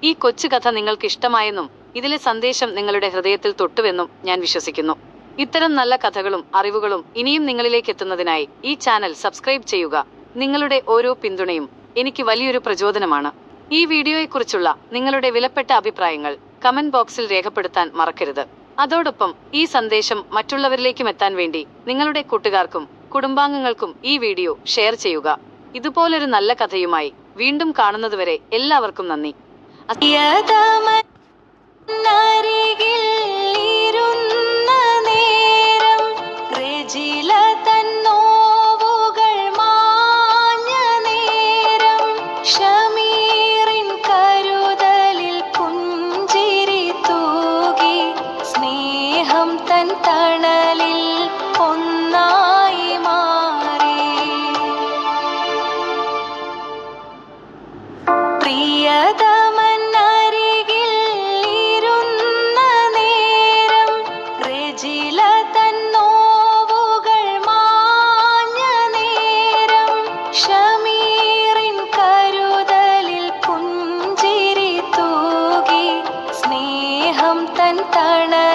ഈ കൊച്ചു കഥ നിങ്ങൾക്ക് ഇഷ്ടമായെന്നും ഇതിലെ സന്ദേശം നിങ്ങളുടെ ഹൃദയത്തിൽ തൊട്ടുവെന്നും ഞാൻ വിശ്വസിക്കുന്നു. ഇത്തരം നല്ല കഥകളും അറിവുകളും ഇനിയും നിങ്ങളിലേക്ക് എത്തുന്നതിനായി ഈ ചാനൽ സബ്സ്ക്രൈബ് ചെയ്യുക. നിങ്ങളുടെ ഓരോ പിന്തുണയും എനിക്ക് വലിയൊരു പ്രചോദനമാണ്. ഈ വീഡിയോയെക്കുറിച്ചുള്ള നിങ്ങളുടെ വിലപ്പെട്ട അഭിപ്രായങ്ങൾ കമന്റ് ബോക്സിൽ രേഖപ്പെടുത്താൻ മറക്കരുത്. അതോടൊപ്പം ഈ സന്ദേശം മറ്റുള്ളവരിലേക്കും എത്താൻ വേണ്ടി നിങ്ങളുടെ കൂട്ടുകാർക്കും കുടുംബാംഗങ്ങൾക്കും ഈ വീഡിയോ ഷെയർ ചെയ്യുക. ഇതുപോലൊരു നല്ല കഥയുമായി വീണ്ടും കാണുന്നതുവരെ എല്ലാവർക്കും നന്ദി. തൻ തണലിൽ ഒന്നായി മാറി പ്രിയതമൻ അരികിൽ ഇരുന്ന നേരം റെജില തൻ നോവുകൾ മാഞ്ഞ നേരം ഷമീറിൻ കരുതലിൽ പുഞ്ചിരി തൂകി സ്നേഹം തൻ തണലിൽ